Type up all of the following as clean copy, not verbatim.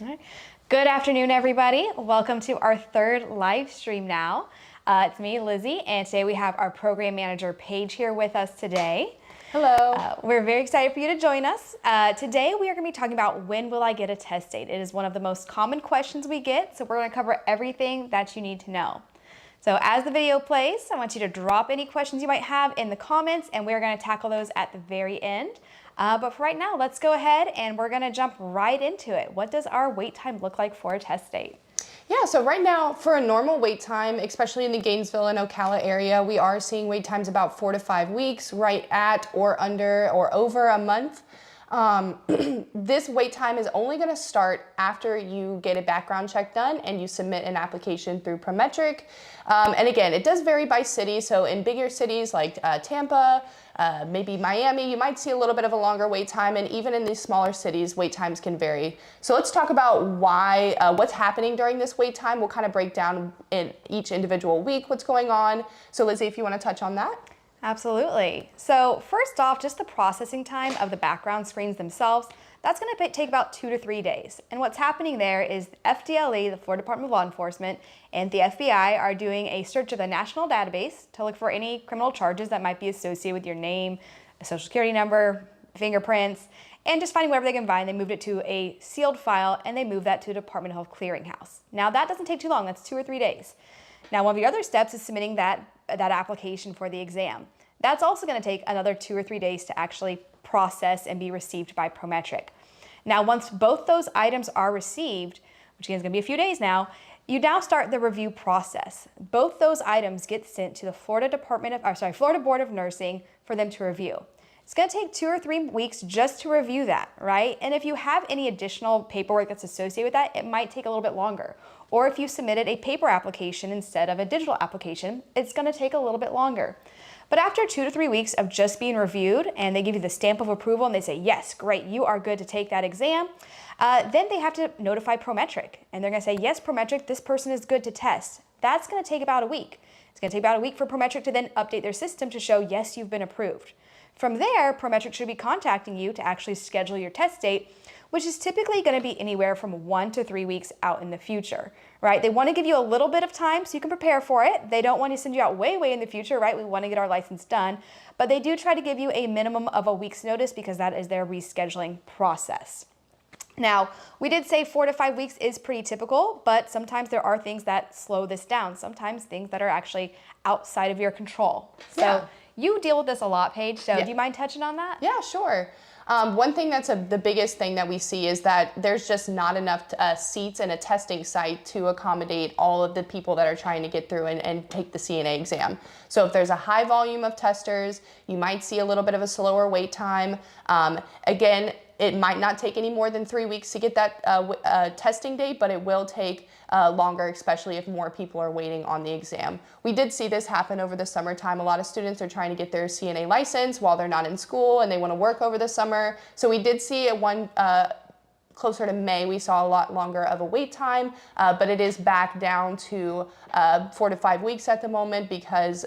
All right. Good afternoon, everybody. Welcome to our third live stream now. It's me, Lizzie, and today we have our program manager, Paige, here with us today. Hello. We're very excited for you to join us. Today we are going to be talking about when will I get a test date? It is one of the most common questions we get, so we're going to cover everything that you need to know. So as the video plays, I want you to drop any questions you might have in the comments, and we're going to tackle those at the very end. But for right now, let's go ahead and we're going to jump right into it. What does our wait time look like for a test date? Yeah, so right now for a normal wait time, especially in the Gainesville and Ocala area, we are seeing wait times about 4 to 5 weeks, right at or under or over a month. This wait time is only going to start after you get a background check done and you submit an application through Prometric. And again, it does vary by city. So in bigger cities like Tampa, maybe Miami, you might see a little bit of a longer wait time, and even in these smaller cities, wait times can vary. So let's talk about what's happening during this wait time. We'll kind of break down in each individual week what's going on. So Lizzie, if you want to touch on that. Absolutely. So first off, just the processing time of the background screens themselves, that's going to take about 2 to 3 days. And what's happening there is FDLE, the Florida Department of Law Enforcement, and the FBI are doing a search of the national database to look for any criminal charges that might be associated with your name, a social security number, fingerprints, and just finding whatever they can find. They moved it to a sealed file and they moved that to a Department of Health clearinghouse. Now that doesn't take too long, that's 2 or 3 days. Now one of the other steps is submitting that application for the exam. That's also going to take another 2 or 3 days to actually process and be received by Prometric. Now, once both those items are received, which again is going to be a few days now, you now start the review process. Both those items get sent to the Florida Board of Nursing for them to review. It's going to take 2 or 3 weeks just to review that, right? And if you have any additional paperwork that's associated with that, it might take a little bit longer. Or if you submitted a paper application instead of a digital application, it's going to take a little bit longer. But after 2 to 3 weeks of just being reviewed and they give you the stamp of approval and they say, yes, great, you are good to take that exam, then they have to notify Prometric. And they're going to say, yes, Prometric, this person is good to test. That's going to take about a week. It's going to take about a week for Prometric to then update their system to show, yes, you've been approved. From there, Prometric should be contacting you to actually schedule your test date, which is typically going to be anywhere from 1 to 3 weeks out in the future, right? They want to give you a little bit of time so you can prepare for it. They don't want to send you out way in the future, right? We want to get our license done, but they do try to give you a minimum of a week's notice because that is their rescheduling process. Now, we did say 4 to 5 weeks is pretty typical, but sometimes there are things that slow this down. Sometimes things that are actually outside of your control. So you deal with this a lot, Paige, so do you mind touching on that? Yeah, sure. One thing that's the biggest thing that we see is that there's just not enough seats in a testing site to accommodate all of the people that are trying to get through and take the CNA exam. So if there's a high volume of testers, you might see a little bit of a slower wait time. Again, it might not take any more than 3 weeks to get that testing date, but it will take longer, especially if more people are waiting on the exam. We did see this happen over the summertime. A lot of students are trying to get their CNA license while they're not in school and they want to work over the summer. So we did see closer to May, we saw a lot longer of a wait time, but it is back down to 4 to 5 weeks at the moment because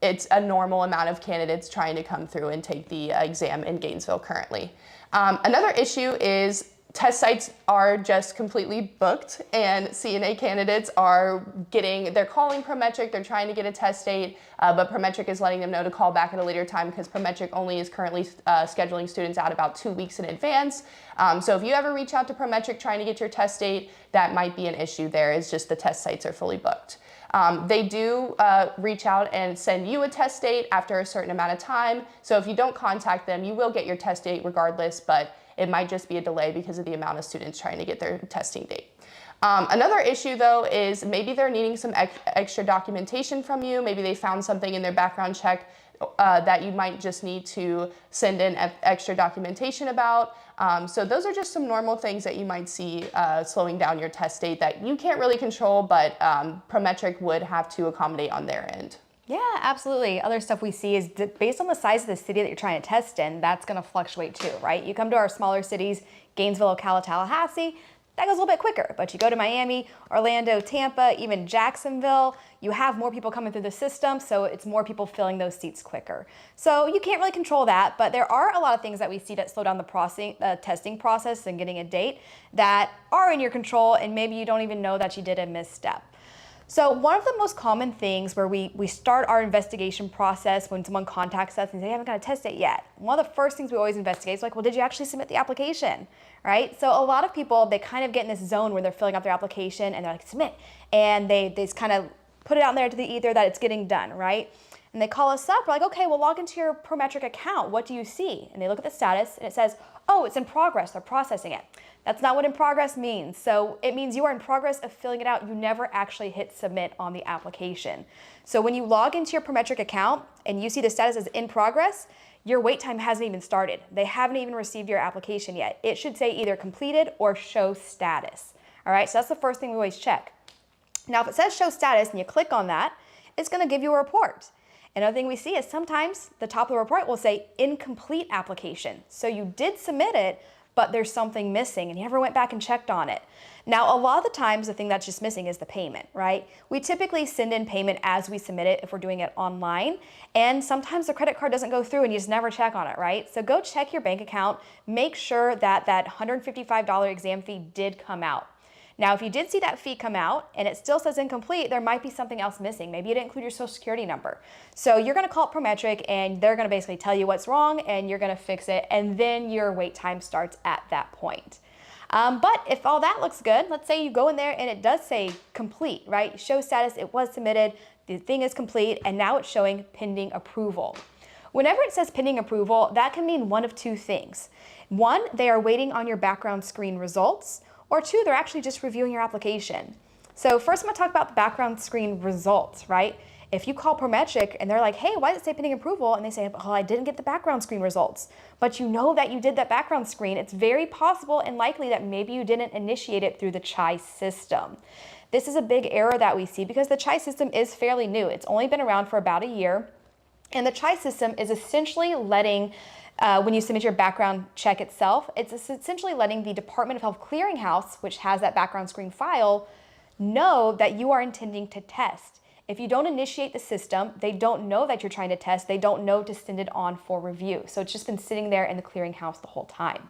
it's a normal amount of candidates trying to come through and take the exam in Gainesville currently. Another issue is test sites are just completely booked and CNA candidates they're calling Prometric, they're trying to get a test date, but Prometric is letting them know to call back at a later time because Prometric only is currently scheduling students out about 2 weeks in advance. So if you ever reach out to Prometric trying to get your test date, that might be an issue there. It's just the test sites are fully booked. They do reach out and send you a test date after a certain amount of time. So if you don't contact them, you will get your test date regardless, but it might just be a delay because of the amount of students trying to get their testing date. Another issue though is maybe they're needing some extra documentation from you. Maybe they found something in their background check that you might just need to send in extra documentation about. So those are just some normal things that you might see slowing down your test date that you can't really control, but Prometric would have to accommodate on their end. Yeah, absolutely. Other stuff we see is that based on the size of the city that you're trying to test in, that's going to fluctuate too, right? You come to our smaller cities, Gainesville, Ocala, Tallahassee, that goes a little bit quicker. But you go to Miami, Orlando, Tampa, even Jacksonville, you have more people coming through the system, so it's more people filling those seats quicker. So you can't really control that, but there are a lot of things that we see that slow down the testing process and getting a date that are in your control, and maybe you don't even know that you did a misstep. So one of the most common things where we start our investigation process when someone contacts us and they haven't got a test date yet, one of the first things we always investigate is like, well, did you actually submit the application, right? So a lot of people, they kind of get in this zone where they're filling out their application and they're like, submit. And they just kind of put it out there to the ether that it's getting done, right? And they call us up, we're like, okay, well, log into your Prometric account. What do you see? And they look at the status and it says, oh, it's in progress, they're processing it. That's not what in progress means. So it means you are in progress of filling it out. You never actually hit submit on the application. So when you log into your Prometric account and you see the status as in progress, your wait time hasn't even started. They haven't even received your application yet. It should say either completed or show status. All right, so that's the first thing we always check. Now, if it says show status and you click on that, it's gonna give you a report. Another thing we see is sometimes the top of the report will say incomplete application. So you did submit it, but there's something missing and you never went back and checked on it. Now, a lot of the times the thing that's just missing is the payment, right? We typically send in payment as we submit it if we're doing it online, and sometimes the credit card doesn't go through and you just never check on it, right? So go check your bank account, make sure that that $155 exam fee did come out. Now, if you did see that fee come out and it still says incomplete, there might be something else missing. Maybe you didn't include your social security number. So you're gonna call Prometric and they're gonna basically tell you what's wrong and you're gonna fix it, and then your wait time starts at that point. But if all that looks good, let's say you go in there and it does say complete, right? Show status, it was submitted, the thing is complete, and now it's showing pending approval. Whenever it says pending approval, that can mean one of two things. One, they are waiting on your background screen results, or two, they're actually just reviewing your application. So first I'm gonna talk about the background screen results, right? If you call Prometric and they're like, hey, why does it say pending approval? And they say, oh, I didn't get the background screen results. But you know that you did that background screen. It's very possible and likely that maybe you didn't initiate it through the CHI system. This is a big error that we see because the CHI system is fairly new. It's only been around for about a year. And the CHI system is essentially letting when you submit your background check itself, it's essentially letting the Department of Health Clearinghouse, which has that background screen file, know that you are intending to test. If you don't initiate the system, they don't know that you're trying to test. They don't know to send it on for review. So it's just been sitting there in the clearinghouse the whole time.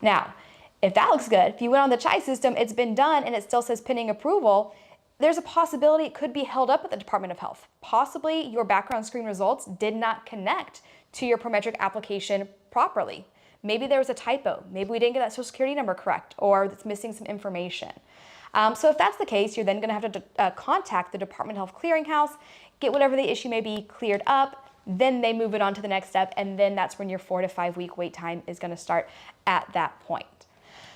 Now, if that looks good, if you went on the CHI system, it's been done and it still says pending approval, there's a possibility it could be held up at the Department of Health. Possibly your background screen results did not connect to your Prometric application properly. Maybe there was a typo. Maybe we didn't get that social security number correct, or it's missing some information. So if that's the case, you're then gonna have to contact the Department of Health Clearinghouse, get whatever the issue may be cleared up, then they move it on to the next step, and then that's when your 4 to 5 week wait time is gonna start at that point.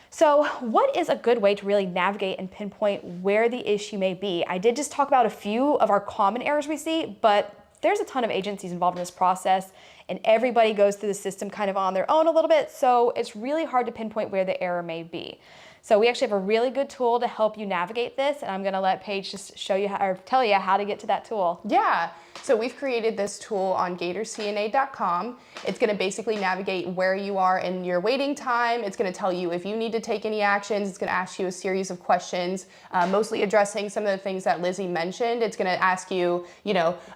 So what is a good way to really navigate and pinpoint where the issue may be? I did just talk about a few of our common errors we see, but there's a ton of agencies involved in this process, and everybody goes through the system kind of on their own a little bit, so it's really hard to pinpoint where the error may be. So we actually have a really good tool to help you navigate this, and I'm gonna let Paige just show you how, or tell you how to get to that tool. Yeah, so we've created this tool on GatorCNA.com. It's gonna basically navigate where you are in your waiting time. It's gonna tell you if you need to take any actions. It's gonna ask you a series of questions, mostly addressing some of the things that Lizzie mentioned. It's gonna ask you,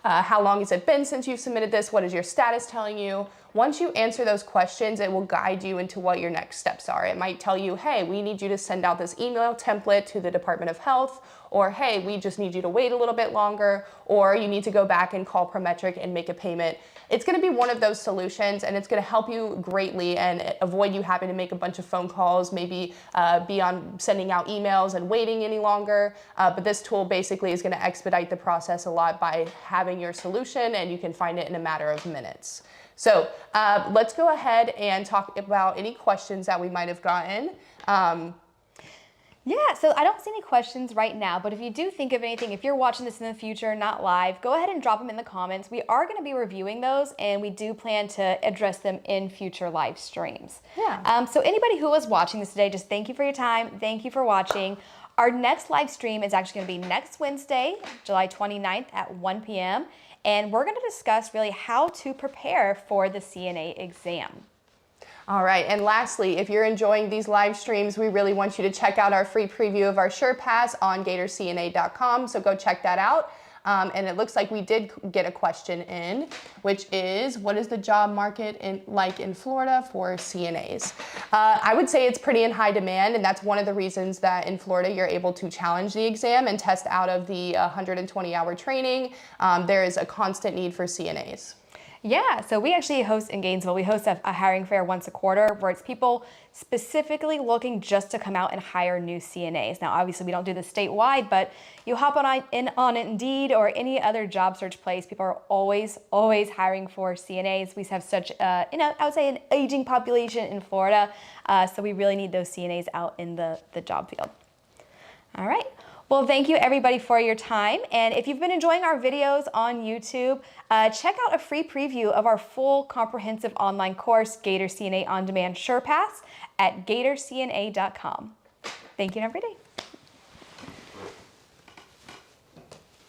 how long has it been since you've submitted this? What is your status telling you? Once you answer those questions, it will guide you into what your next steps are. It might tell you, hey, we need you to send out this email template to the Department of Health, or hey, we just need you to wait a little bit longer, or you need to go back and call Prometric and make a payment. It's gonna be one of those solutions, and it's gonna help you greatly and avoid you having to make a bunch of phone calls, maybe be on sending out emails and waiting any longer. But this tool basically is gonna expedite the process a lot by having your solution, and you can find it in a matter of minutes. So let's go ahead and talk about any questions that we might have gotten. Yeah, so I don't see any questions right now, but if you do think of anything, if you're watching this in the future, not live, go ahead and drop them in the comments. We are gonna be reviewing those, and we do plan to address them in future live streams. Yeah. So anybody who was watching this today, just thank you for your time. Thank you for watching. Our next live stream is actually gonna be next Wednesday, July 29th at 1 p.m. And we're gonna discuss really how to prepare for the CNA exam. All right, and lastly, if you're enjoying these live streams, we really want you to check out our free preview of our SurePass on GatorCNA.com, so go check that out. And it looks like we did get a question in, which is, what is the job market like in Florida for CNAs? I would say it's pretty in high demand, and that's one of the reasons that in Florida you're able to challenge the exam and test out of the 120-hour training. There is a constant need for CNAs. Yeah, so we actually host in Gainesville, we host a hiring fair once a quarter where it's people specifically looking just to come out and hire new CNAs. Now, obviously we don't do this statewide, but you hop on Indeed or any other job search place, people are always hiring for CNAs. We have such, I would say an aging population in Florida, so we really need those CNAs out in the job field. All right. Well, thank you everybody for your time. And if you've been enjoying our videos on YouTube, check out a free preview of our full comprehensive online course, GatorCNA On Demand SurePass at GatorCNA.com. Thank you and have a great day.